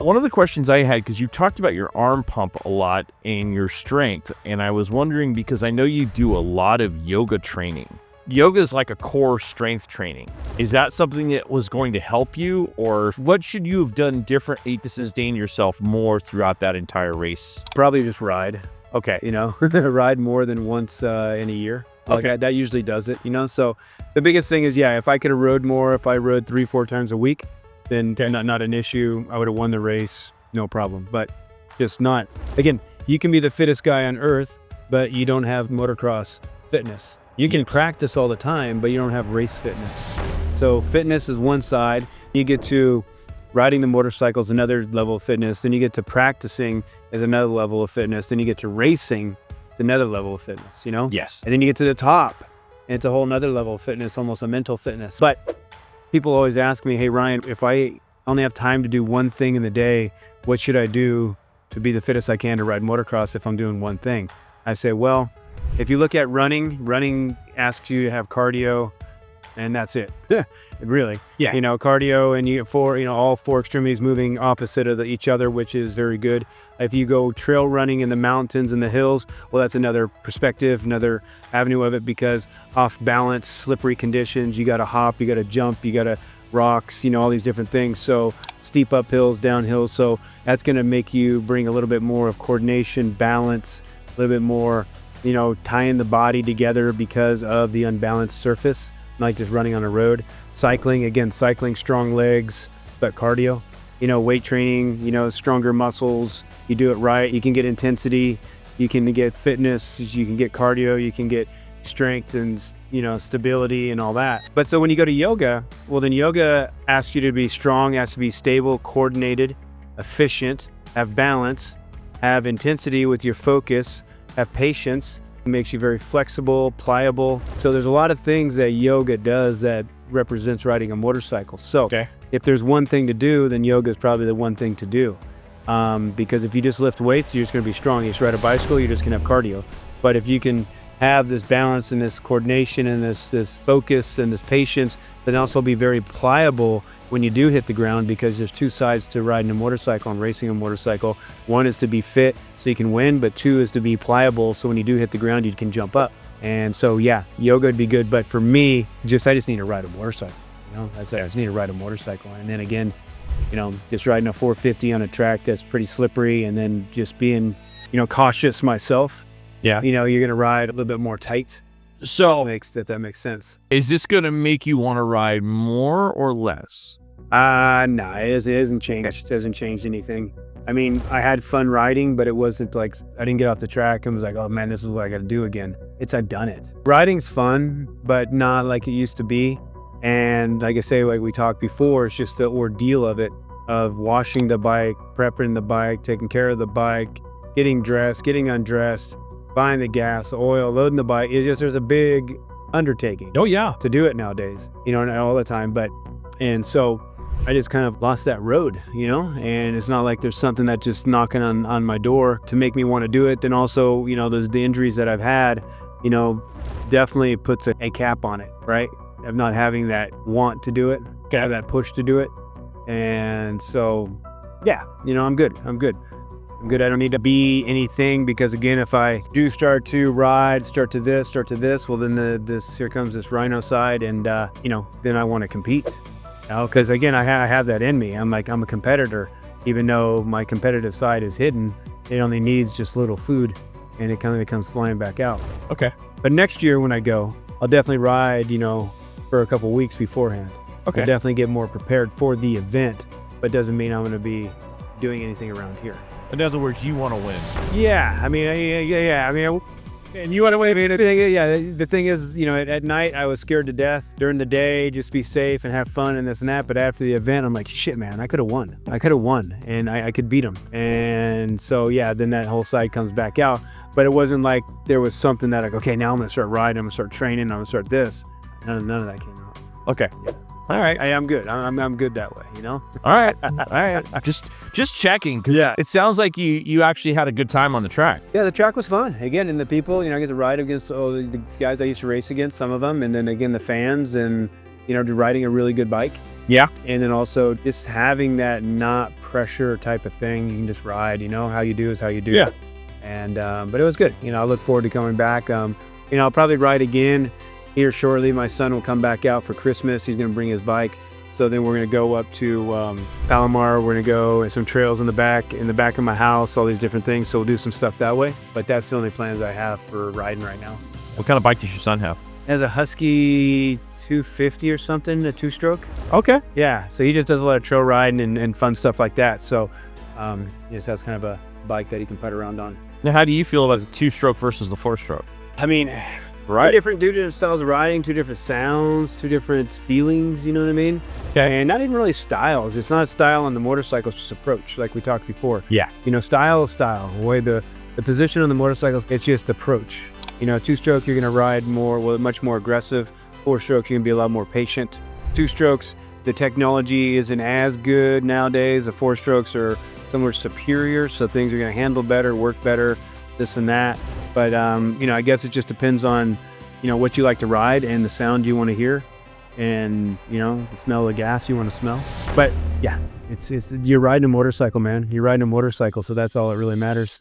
one of the questions I had, because you talked about your arm pump a lot and your strength, and I was wondering, because I know you do a lot of yoga training. Yoga is like a core strength training. Is that something that was going to help you, or what should you have done differently to sustain yourself more throughout that entire race? Probably just ride. Okay. You know, ride more than once in a year. Like Okay. that usually does it, you know? So the biggest thing is, yeah, if I could have rode more, if I rode 3-4 times a week, then not an issue. I would have won the race, no problem. But just not. Again, you can be the fittest guy on earth, but you don't have motocross fitness. You can practice all the time, but you don't have race fitness. So fitness is one side. You get to riding the motorcycle is another level of fitness. Then you get to practicing is another level of fitness. Then you get to racing, it's another level of fitness, you know? Yes. And then you get to the top, and it's a whole nother level of fitness, almost a mental fitness. But people always ask me, hey, Ryan, if I only have time to do one thing in the day, what should I do to be the fittest I can to ride motocross if I'm doing one thing? I say, well, if you look at running asks you to have cardio, and that's it. Really. Yeah. You know, cardio, and you get all four extremities moving opposite of each other, which is very good. If you go trail running in the mountains and the hills, well, that's another perspective, another avenue of it, because off balance, slippery conditions, you got to hop, you got to jump, you got to rocks, you know, all these different things. So steep up hills, down hills. So that's going to make you bring a little bit more of coordination, balance, a little bit more, you know, tying the body together because of the unbalanced surface, like just running on a road. Cycling, again, strong legs, but cardio, you know, weight training, you know, stronger muscles. You do it right, you can get intensity, you can get fitness, you can get cardio, you can get strength and, you know, stability and all that. But so when you go to yoga, well, then yoga asks you to be strong, asks you to be stable, coordinated, efficient, have balance, have intensity with your focus, have patience. It makes you very flexible, pliable. So there's a lot of things that yoga does that represents riding a motorcycle. So if there's one thing to do, then yoga is probably the one thing to do. Because if you just lift weights, you're just going to be strong. You just ride a bicycle, you're just going to have cardio. But if you can have this balance and this coordination and this focus and this patience, then also be very pliable when you do hit the ground, because there's two sides to riding a motorcycle and racing a motorcycle. One is to be fit so you can win, but two is to be pliable so when you do hit the ground, you can jump up. And so, yeah, yoga would be good. But for me, I just need to ride a motorcycle. You know, I just need to ride a motorcycle. And then again, you know, just riding a 450 on a track that's pretty slippery, and then just being, you know, cautious myself. Yeah. You know, you're going to ride a little bit more tight. So That makes sense. is this going to make you want to ride more or less? No, it hasn't changed. It hasn't changed anything. I mean, I had fun riding, but it wasn't like I didn't get off the track and was like, oh man, this is what I got to do again. I've done it. Riding's fun, but not like it used to be. And like I say, like we talked before, it's just the ordeal of it, of washing the bike, prepping the bike, taking care of the bike, getting dressed, getting undressed, buying the gas, oil, loading the bike. There's a big undertaking. Oh, yeah. To do it nowadays, you know, not all the time. And so I just kind of lost that road, you know, and it's not like there's something that's just knocking on my door to make me want to do it. Then also, you know, the injuries that I've had, you know, definitely puts a cap on it, right? Of not having that want to do it, or that push to do it. And so, yeah, you know, I'm good. I don't need to be anything, because again, if I do start to ride, start to this, well, then here comes this Ryno side, and you know, then I want to compete. You know, because again, I have that in me. I'm a competitor, even though my competitive side is hidden. It only needs just a little food, and it kind of comes flying back out. Okay. But next year when I go, I'll definitely ride, you know, for a couple weeks beforehand. Okay. I'll definitely get more prepared for the event, but doesn't mean I'm going to be doing anything around here. In other words, you want to win. Yeah, I mean, yeah. I mean, and you want to win. I mean, yeah. The thing is, you know, at night I was scared to death. During the day, just be safe and have fun and this and that. But after the event, I'm like, shit, man, I could have won, and I could beat him. And so, yeah, then that whole side comes back out. But it wasn't like there was something that like, okay, now I'm gonna start riding, I'm gonna start training, I'm gonna start this. None of that came out. Okay. Yeah. All right. I'm good. I'm good that way, you know? All right. Just checking. Yeah. It sounds like you actually had a good time on the track. Yeah, the track was fun. Again, and the people, you know, I get to ride against the guys I used to race against, some of them, and then again, the fans, and, you know, riding a really good bike. Yeah. And then also just having that not pressure type of thing. You can just ride, how you do is how you do. Yeah. And, but it was good. I look forward to coming back. I'll probably ride again here shortly. My son will come back out for Christmas. He's going to bring his bike. So then we're going to go up to Palomar. We're going to go and some trails in the back of my house, all these different things. So we'll do some stuff that way. But that's the only plans I have for riding right now. What kind of bike does your son have? He has a Husky 250 or something, a 2-stroke. Okay. Yeah, so he just does a lot of trail riding and fun stuff like that. So he just has kind of a bike that he can putt around on. Now, how do you feel about the 2-stroke versus the 4-stroke? I mean, Right. two different styles of riding, two different sounds, two different feelings, you know what I mean? Okay. And not even really styles. It's not style on the motorcycle, it's just approach, like we talked before. Yeah. Style is style. The way the position on the motorcycle, it's just approach. 2-stroke, you're gonna ride much more aggressive. 4-stroke, you can be a lot more patient. 2-strokes, the technology isn't as good nowadays. The 4-strokes are somewhat superior, so things are gonna handle better, work better, this and that. But I guess it just depends on what you like to ride and the sound you want to hear, and the smell of gas you want to smell. But yeah, it's you're riding a motorcycle, man. You're riding a motorcycle, so that's all that really matters.